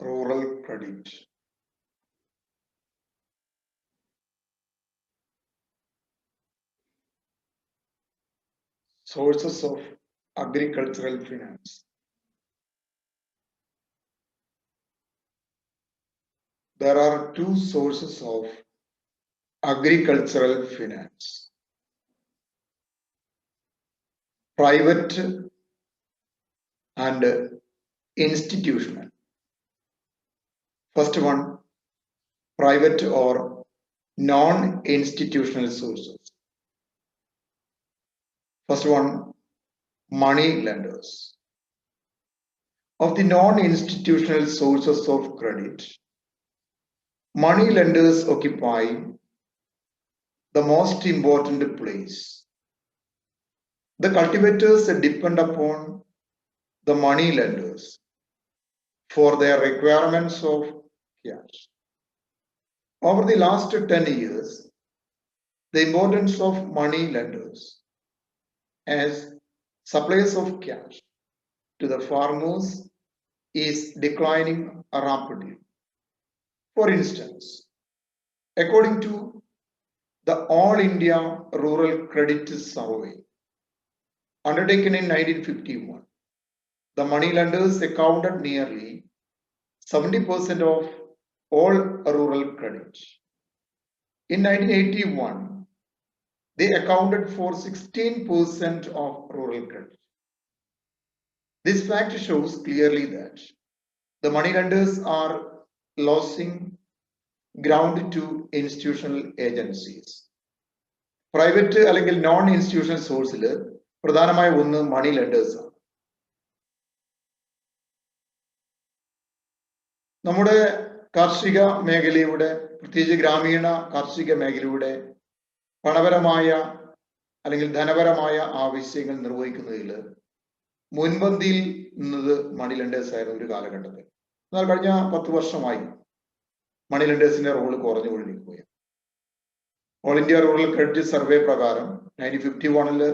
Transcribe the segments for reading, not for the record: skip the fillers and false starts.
rural credit. Sources of agricultural finance. There are two sources of agricultural finance: private and institutional. First one, private or non-institutional sources. First one, money lenders. Of the non-institutional sources of credit, money lenders occupy the most important place. The cultivators depend upon the money lenders for their requirements of cash. Over the last 10 years, the importance of money lenders as suppliers of cash to the farmers is declining rapidly. For instance, according to the All India Rural Credit Survey undertaken in 1951, the money lenders accounted nearly 70% of all rural credit. In 1981, they accounted for 16% of rural credit. This fact shows clearly that the money lenders are losing ground to institutional agencies. Private അല്ലെങ്കിൽ non institutional സോഴ്സിൽ പ്രധാനമായ ഒന്ന് മണി lenders ആണ്. നമ്മുടെ കാർഷിക മേഖലയുടെ, പ്രത്യേകിച്ച് ഗ്രാമീണ കാർഷിക മേഖലയുടെ പണപരമായ അല്ലെങ്കിൽ ധനപരമായ ആവശ്യങ്ങൾ നിർവഹിക്കുന്നതിൽ മുൻപന്തിയിൽ നിന്നത് മണി ലെൻഡേഴ്സ് ആയിരുന്നു ഒരു കാലഘട്ടത്തിൽ. എന്നാൽ കഴിഞ്ഞ 10 വർഷമായി മണി ലെൻഡേഴ്സിന്റെ റോള് കുറഞ്ഞുകൊണ്ടിരിക്കുകയാണ്. All India rural credit survey പ്രകാരം 1951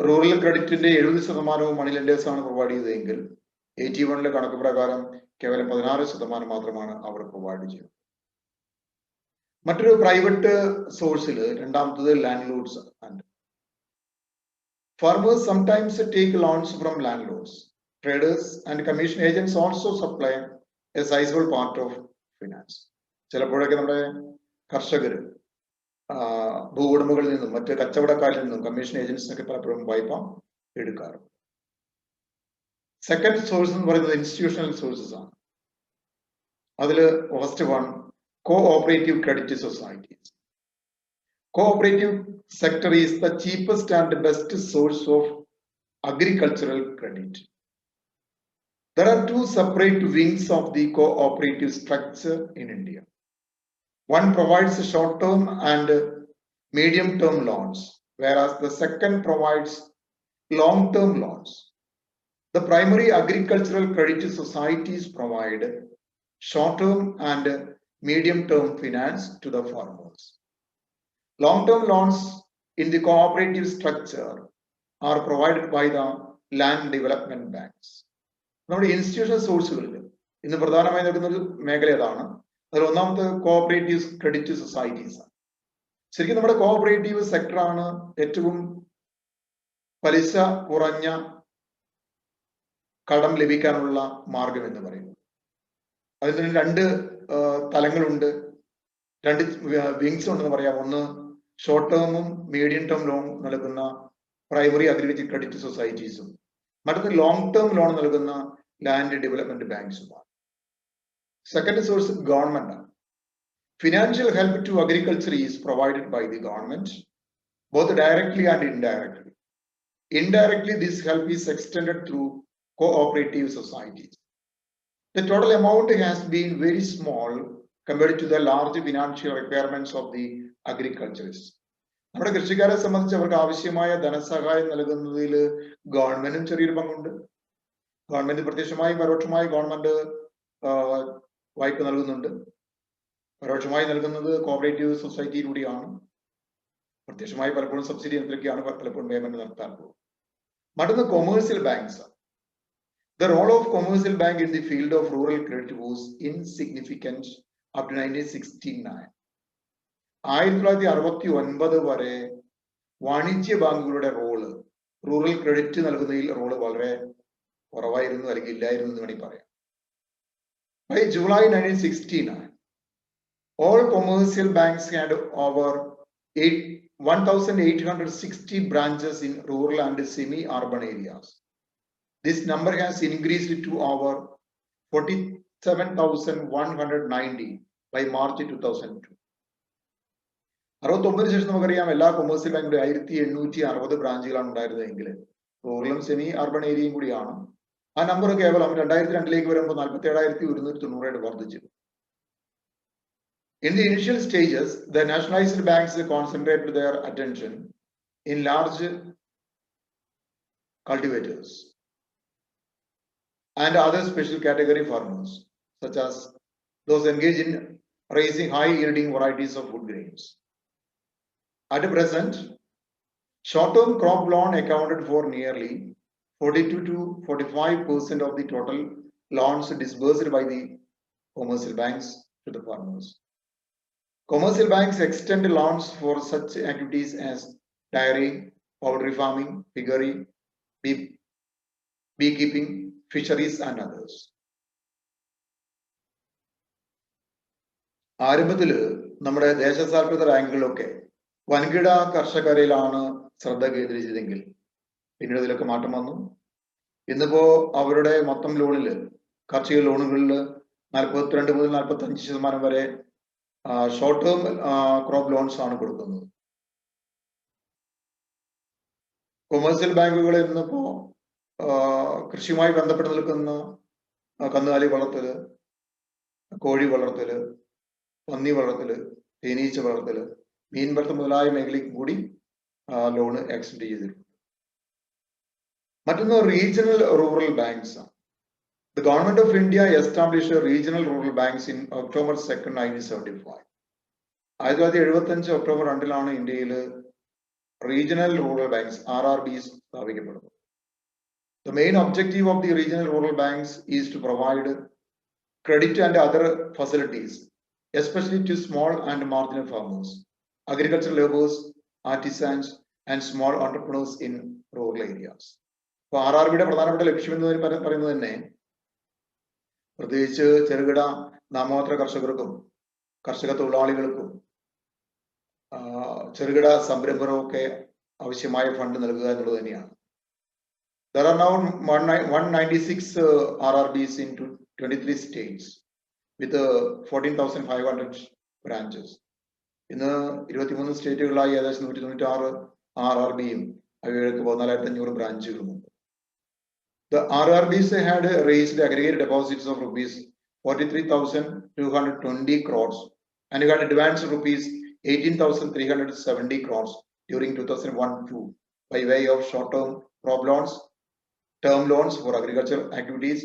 റൂറൽ ക്രെഡിറ്റിന്റെ 70% മണി ലെൻഡേഴ്സ് ആണ് പ്രൊവൈഡ് ചെയ്തതെങ്കിൽ 81 കണക്ക് പ്രകാരം കേവലം 16% മാത്രമാണ് അവർ പ്രൊവൈഡ് ചെയ്യുന്നത്. മറ്റൊരു പ്രൈവറ്റ് സോഴ്സിൽ രണ്ടാമത്തത് ലാൻഡ് ലോഡ്സ് ആണ്. Farmers sometimes take loans from landlords. Traders and commission agents also supply a sizable part of finance. ചിലപ്പോഴൊക്കെ നമ്മുടെ കർഷകർ ഭൂവുടമകളിൽ നിന്നും മറ്റ് കച്ചവടക്കാരിൽ നിന്നും കമ്മീഷൻ ഏജൻസിനൊക്കെ പലപ്പോഴും വായ്പ എടുക്കാറുണ്ട്. സെക്കൻഡ് സോഴ്സ് എന്ന് പറയുന്നത് ഇൻസ്റ്റിറ്റ്യൂഷണൽ സോഴ്സസ് ആണ്. അതിൽ first one, cooperative credit societies. Cooperative sector is the cheapest and best source of agricultural credit. There are two separate wings of the cooperative structure in India. One provides short-term and medium-term loans, whereas the second provides long-term loans. The primary agricultural credit societies provide short-term and medium-term finance to the farmers. Long-term loans in the cooperative structure are provided by the land development banks. നമ്മുടെ institutional സോഴ്സുകളിൽ ഇന്ന് പ്രധാനമായി നടക്കുന്ന ഒരു മേഖല ഏതാണ്? അതിൽ ഒന്നാമത്തെ cooperative credit societies ആണ്. ശരിക്കും നമ്മുടെ കോഓപ്പറേറ്റീവ് സെക്ടറാണ് ഏറ്റവും പലിശ കുറഞ്ഞ കടം ലഭിക്കാനുള്ള മാർഗം എന്ന് പറയുന്നത്. അതിന് രണ്ട് തലങ്ങളുണ്ട്, രണ്ട് വിങ്സ് ഉണ്ടെന്ന് പറയാം. ഒന്ന് ഷോർട്ട് ടേമും മീഡിയം ടേം ലോൺ നൽകുന്ന പ്രൈമറി അഗ്രികൾച്ചർ ക്രെഡിറ്റ് സൊസൈറ്റീസും, മറ്റൊന്ന് ലോങ് ടേം ലോൺ നൽകുന്ന ലാൻഡ് ഡെവലപ്മെന്റ് ബാങ്ക്സുമാണ്. സെക്കൻഡ് സോഴ്സ് ഗവൺമെന്റ് ആണ്. Financial help to agriculture is provided by the government, both directly and indirectly. Indirectly, this help is extended through cooperative societies. The total amount has been very small compared to the large financial requirements of the agriculturists. നമ്മുടെ കൃഷിക്കാരെ സംബന്ധിച്ച് അവർക്ക് ആവശ്യമായ ധനസഹായം നൽകുന്നതിൽ ഗവൺമെന്റും ചെറിയൊരു പങ്കുണ്ട്. ഗവൺമെന്റ് പ്രത്യക്ഷമായും പരോക്ഷമായി ഗവൺമെന്റ് വായ്പ നൽകുന്നുണ്ട്. പരോക്ഷമായി നൽകുന്നത് കോഓപ്പറേറ്റീവ് സൊസൈറ്റിയിലൂടെയാണ്. പ്രത്യക്ഷമായി പലപ്പോഴും സബ്സിഡി എന്തൊക്കെയാണ് പലപ്പോഴും പേയ്മെന്റ് നടത്താൻ പോകും. മറ്റൊന്ന് commercial banks. The role of commercial bank in the field of rural credit was insignificant up to 1969. 1969 വരെ വാണിജ്യ ബാങ്കുകളുടെ റോള് റൂറൽ ക്രെഡിറ്റ് നൽകുന്നതിൽ റോള് വളരെ കുറവായിരുന്നു അല്ലെങ്കിൽ ഇല്ലായിരുന്നു എന്ന് വേണമെങ്കിൽ പറയാം. By July 1969, all commercial banks had over 1,860 branches in rural and semi-urban areas. This number has increased to over 47,190 by March 2002. 69 ശേഷം നമുക്കറിയാം എല്ലാ കൊമേഴ്സ്യൽ ബാങ്കുകളുടെ 1860 ബ്രാഞ്ചുകളാണ് ഉണ്ടായിരുന്നതെങ്കിൽ റൂറലും സെമി അർബൺ ഏരിയയും കൂടിയാണ്. ആ നമ്പർ കേവലം 2002 വരുമ്പോൾ 47,190 വർദ്ധിച്ചു. In the initial stages, the nationalized banks concentrated their attention in large cultivators and other special category farmers, such as those engaged in raising high-yielding varieties of food grains. At present, short-term crop loan accounted for nearly 42 to 45% of the total loans disbursed by the commercial banks to the farmers. Commercial banks extend loans for such activities as dairy, poultry farming, piggery, beekeeping, fisheries, and others. ആരംഭത്തില് നമ്മുടെ ദേശസാൽകൃത ബാങ്കുകളൊക്കെ വൻകിട കർഷകരിലാണ് ശ്രദ്ധ കേന്ദ്രീകരിച്ചതെങ്കിൽ പിന്നീട് ഇതിലൊക്കെ മാറ്റം വന്നു. ഇന്നിപ്പോ അവരുടെ മൊത്തം ലോണില് കാർഷിക ലോണുകളിൽ 42 മുതൽ 45% വരെ ഷോർട്ട് ടേം ക്രോപ്പ് ലോൺസ് ആണ് കൊടുക്കുന്നത്. കൊമേഴ്സ്യൽ ബാങ്കുകളിൽ ഇന്നിപ്പോ കൃഷിയുമായി ബന്ധപ്പെട്ട് നിൽക്കുന്ന കന്നുകാലി വളർത്തല്, കോഴി വളർത്തല്, പന്നി വളർത്തല്, തേനീച്ച വളർത്തല്, മീൻ വളർത്തൽ മുതലായ മേഖലയ്ക്ക് കൂടി ലോണ് എക്സ്റ്റെൻഡ് ചെയ്തിട്ടുണ്ട്. മറ്റൊന്ന് റീജിയണൽ റൂറൽ ബാങ്ക്സ് ആണ്. The government of India established regional rural banks in October 2nd, 1975. 1975 October 2 ഇന്ത്യയിൽ regional rural banks RRBs സ്ഥാപിക്കപ്പെടുന്നത്. The main objective of the regional rural banks is to provide credit and other facilities, especially to small and marginal farmers, agricultural laborers, artisans, and small entrepreneurs in rural areas. അപ്പോൾ RRBയുടെ പ്രധാനപ്പെട്ട ലക്ഷ്യം എന്ന് പറയുന്നത് തന്നെ പ്രത്യേകിച്ച് ചെറുകിട നാമമാത്ര കർഷകർക്കും കർഷക തൊഴിലാളികൾക്കും ചെറുകിട സംരംഭകർക്കൊക്കെ ആവശ്യമായ ഫണ്ട് നൽകുക എന്നുള്ളത് തന്നെയാണ്. There are now 196 RRBs in 23 states with 14,500 branches. ഇന്ന് 23 സ്റ്റേറ്റുകളായി ഏകദേശം 196 RRBയും അവയ്ക്ക് 14,500 ബ്രാഞ്ചുകളുമുണ്ട്. The RRBs had raised aggregate deposits of rupees 43,220 crores and had advanced rupees 18,370 crores during 2001-2 by way of short-term crop loans, term loans for agricultural activities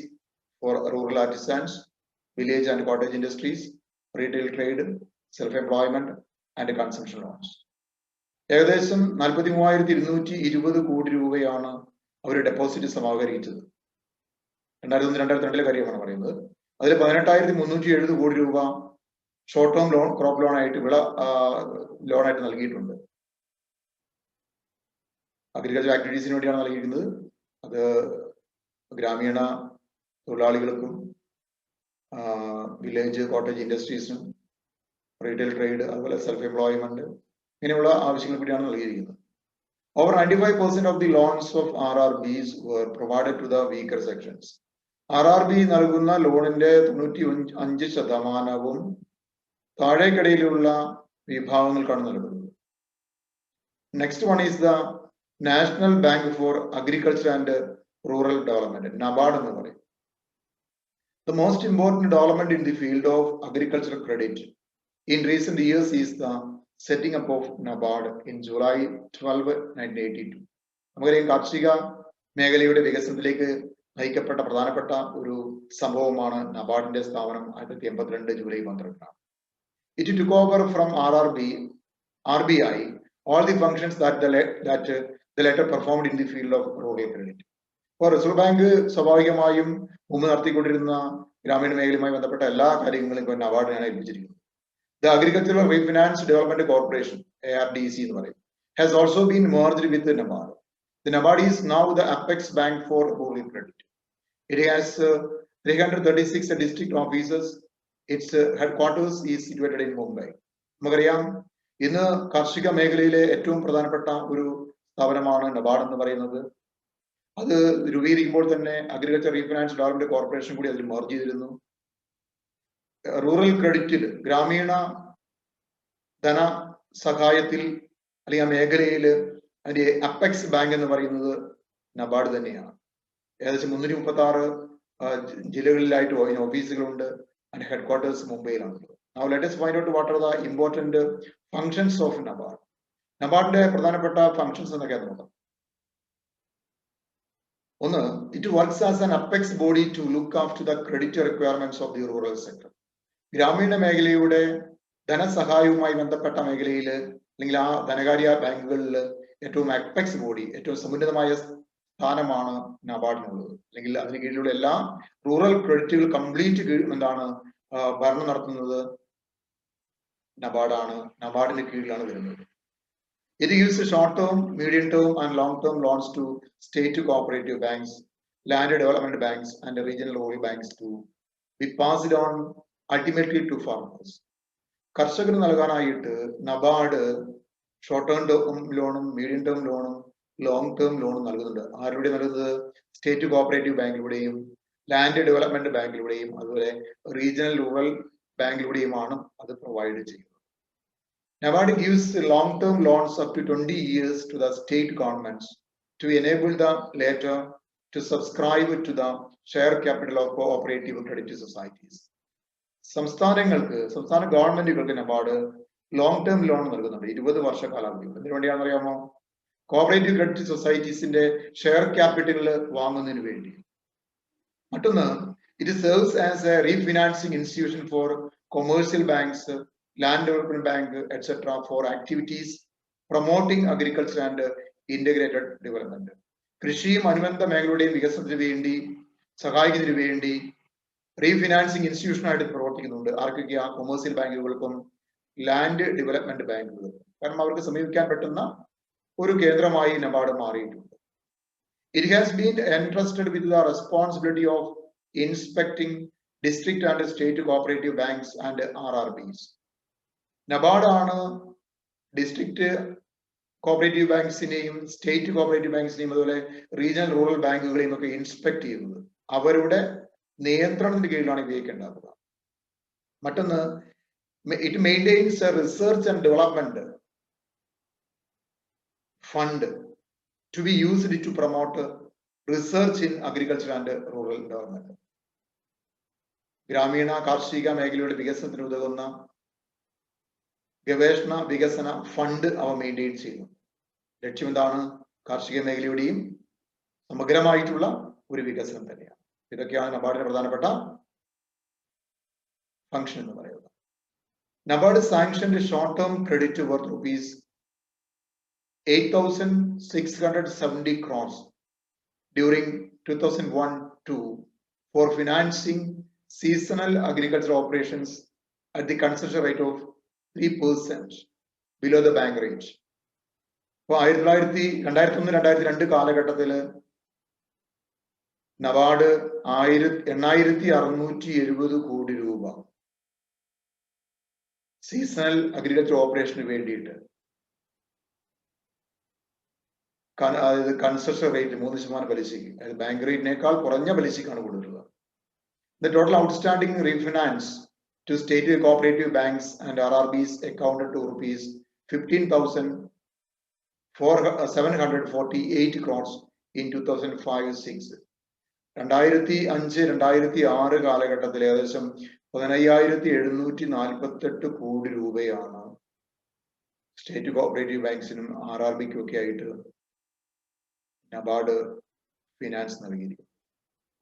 for rural artisans, village and cottage industries, retail trade, self-employment, and consumption loans. ഏകദേശം 43,220 കോടി രൂപയാണ് അവർ deposit സമാഹരിച്ചത്. 2001-2002 കാര്യമാണ് പറയുന്നത്. അതിൽ 18,370 കോടി രൂപ short term loan, crop loan ആയിട്ട്, വിള ലോണായിട്ട് നൽകിയിട്ടുണ്ട്. അഗ്രികൾച്ചർ ആക്ടിവിറ്റീസിന് വേണ്ടിയാണ് നൽകിയിരിക്കുന്നത്. അത് ഗ്രാമീണ തൊഴിലാളികൾക്കും വില്ലേജ് കോട്ടേജ് ഇൻഡസ്ട്രീസിനും റീറ്റെയിൽ ട്രേഡ് അതുപോലെ സെൽഫ് എംപ്ലോയ്മെന്റ് ഇങ്ങനെയുള്ള ആവശ്യങ്ങൾ കൂടിയാണ് നൽകിയിരിക്കുന്നത്. Over 95% of the loans of RRBs were provided to the weaker sections. RRB നൽകുന്ന ലോണിന്റെ 95% താഴേക്കടയിലുള്ള വിഭാഗങ്ങൾക്കാണ് നൽകുന്നത്. Next one is the National Bank for Agriculture and Rural Development, NABARD എന്ന് പറയും. The most important development in the field of agricultural credit in recent years is the setting up of NABARD in July 12, 1982. നമുക്കറിയാം കാർഷിക മേഖലയുടെ വികസനത്തിലേക്ക് നയിക്കപ്പെട്ട പ്രധാനപ്പെട്ട ഒരു സംഭവമാണ് നബാർഡിന്റെ സ്ഥാപനം 1982 July 12. It took over from RBI all the functions that the latter performed in the field of rural credit. അപ്പോൾ reserve bank സ്വാഭാവികമായും മുമ്പ് നടത്തിക്കൊണ്ടിരുന്ന ഗ്രാമീണ മേഖലയുമായി ബന്ധപ്പെട്ട എല്ലാ കാര്യങ്ങളും ഇപ്പോൾ നബാർഡിനാണ് ഏൽപ്പിച്ചിരിക്കുന്നത്. The Agricultural Refinance Development Corporation, ARDC എന്ന് പറയും, has also been merged with the NABARD. The NABARD is now the apex bank for rural credit. It has 336 district offices. Its headquarters is situated in Mumbai. നമുക്കറിയാം, ഇന്ന് കാർഷിക മേഖലയിലെ ഏറ്റവും പ്രധാനപ്പെട്ട ഒരു സ്ഥാപനമാണ് നബാർഡ് എന്ന് പറയുന്നത്. അത് രൂപീകരിക്കുമ്പോൾ തന്നെ അഗ്രികൾച്ചർ റീഫിനാൻസ് ഡെവലപ്മെന്റ് കോർപ്പറേഷൻ കൂടി അതിൽ മെർജ് ചെയ്തിരുന്നു. റൂറൽ ക്രെഡിറ്റിൽ, ഗ്രാമീണ ധന സഹായത്തിൽ അല്ലെങ്കിൽ ആ മേഖലയിൽ അതിന്റെ അപ്പെക്സ് ബാങ്ക് എന്ന് പറയുന്നത് നബാർഡ് തന്നെയാണ്. ഏകദേശം 336 ജില്ലകളിലായിട്ട് ഓഫീസുകളുണ്ട്. അതിന്റെ headquarters മുംബൈയിലാണുള്ളത്. Now let us find out what are the important functions of NABARD. നബാർഡിന്റെ പ്രധാനപ്പെട്ട ഫങ്ഷൻസ് എന്നൊക്കെയാണ് നോക്കാം. ഒന്ന്, it works as an apex body to look after the credit requirements of the rural sector. ഗ്രാമീണ മേഖലയുടെ ധനസഹായവുമായി ബന്ധപ്പെട്ട മേഖലയിൽ അല്ലെങ്കിൽ ആ ധനകാര്യ ബാങ്കുകളിൽ ഏറ്റവും അപ്പെക്സ് ബോഡി, ഏറ്റവും സമുന്നതമായ സ്ഥാനമാണ് നബാർഡിനുള്ളത്. അല്ലെങ്കിൽ അതിന് കീഴിലുള്ള എല്ലാ റൂറൽ ക്രെഡിറ്റുകൾ കംപ്ലീറ്റ് ഭരണം നടത്തുന്നത് നബാർഡാണ്. നബാർഡിന്റെ കീഴിലാണ് വരുന്നത്. It gives short term, medium term and long term loans to state cooperative banks, land development banks and regional rural banks to be passed on ultimately to farmers. കർഷകന് നൽകാനായിട്ട് നബാർഡ് ഷോർട്ട് ടേം ലോണും medium term ലോണും long term ലോണും നൽകുന്നുണ്ട്. ആരുടെ നൽകുന്നത്? State cooperative ബാങ്കിലൂടെയും land development ബാങ്കിലൂടെയും അതുപോലെ regional rural ബാങ്കിലൂടെയുമാണ് അത് പ്രൊവൈഡ് ചെയ്യുന്നത്. NABARD gives long-term loans up to 20 years to the state governments to enable the latter to subscribe to the share capital of cooperative credit societies. സംസ്ഥാന ഗവൺമെന്റുകൾക്ക് NABARD long term loan നൽകുന്നുണ്ട്. 20 വർഷ കാലാവധി. എന്തിനു വേണ്ടിയാണെന്ന് അറിയാമോ? Cooperative credit സൊസൈറ്റീസിന്റെ share capital വാങ്ങുന്നതിന് വേണ്ടി. മറ്റൊന്ന്, it serves as A refinancing institution for commercial banks, land development bank, etc. for activities promoting agriculture and integrated development. കൃഷിയും അനുബന്ധ മേഖലയുടെയും വികസനത്തിന് വേണ്ടി സഹായിക്കുന്നതിന് വേണ്ടി റീഫിനാൻസിംഗ് ഇൻസ്റ്റിറ്റ്യൂഷൻ ആയിട്ട് പ്രവർത്തിക്കുന്നുണ്ട്. ആർക്കൊക്കെയാ? കൊമേഴ്സ്യൽ ബാങ്കുകൾക്കും ലാൻഡ് ഡെവലപ്മെന്റ് ബാങ്കുകൾക്കും. കാരണം അവർക്ക് സമീപിക്കാൻ പറ്റുന്ന ഒരു കേന്ദ്രമായി നബാർഡ് മാറിയിട്ടുണ്ട്. It has been entrusted with the responsibility of inspecting district and state cooperative banks and RRBs. NABARD ആണ് ഡിസ്ട്രിക്ട് കോഓപ്പറേറ്റീവ് ബാങ്ക്സിനെയും സ്റ്റേറ്റ് കോഓപ്പറേറ്റീവ് ബാങ്ക്സിനെയും അതുപോലെ റീജിയണൽ റൂറൽ ബാങ്കുകളെയും ഒക്കെ ഇൻസ്പെക്ട് ചെയ്യുന്നത്. അവരുടെ നിയന്ത്രണത്തിന്റെ കീഴിലാണ് ഇവയൊക്കെയുണ്ടാകുക. മറ്റൊന്ന്, it maintains a research and development fund to be used to promote research in agriculture and rural development. ഗ്രാമീണ കാർഷിക മേഖലയുടെ വികസനത്തിന് ഉതകുന്ന ഗവേഷണ വികസന ഫണ്ട് അവ മെയിൻറ്റെയിൻ ചെയ്യുന്നു. ലക്ഷ്യം എന്താണ്? കാർഷിക മേഖലയുടെയും സമഗ്രമായിട്ടുള്ള ഒരു വികസനം തന്നെയാണ്. ഇതൊക്കെയാണ് നബാർഡിന്റെ പ്രധാനപ്പെട്ട ഫംഗ്ഷൻ എന്ന് പറയുന്നത്. NABARD sanctioned short term credit worth rupees 8,670 crores during 2001-2 for financing seasonal agricultural operations at the concession rate of 3% below the bank rate. അപ്പോൾ 2001-2002 കാലഘട്ടത്തില് നബാർഡ് 8,670 കോടി രൂപ സീസണൽ അഗ്രികൾച്ചർ ഓപ്പറേഷന് വേണ്ടിയിട്ട് അതായത് കൺസെഷൻ റേറ്റ് 3% പലിശയ്ക്ക്, അതായത് ബാങ്ക് റേറ്റിനേക്കാൾ കുറഞ്ഞ പലിശയ്ക്കാണ് കൊടുത്തിട്ടുള്ളത്. The total outstanding refinance to state cooperative banks and RRBs accounted to rupees 15,748 crores in 2005-06. 2005-2006 കാലഘട്ടത്തിൽ ഏകദേശം 15,748 കോടി രൂപയാണ് സ്റ്റേറ്റ് കോഓപ്പറേറ്റീവ് ബാങ്ക്സിനും RRBക്കും ഒക്കെ ആയിട്ട് നബാർഡ് ഫിനാൻസ് നൽകിയിരിക്കുന്നത്.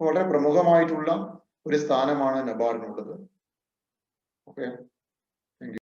വളരെ പ്രമുഖമായിട്ടുള്ള ഒരു സ്ഥാനമാണ് നബാർഡിനുള്ളത്. ഓക്കെ.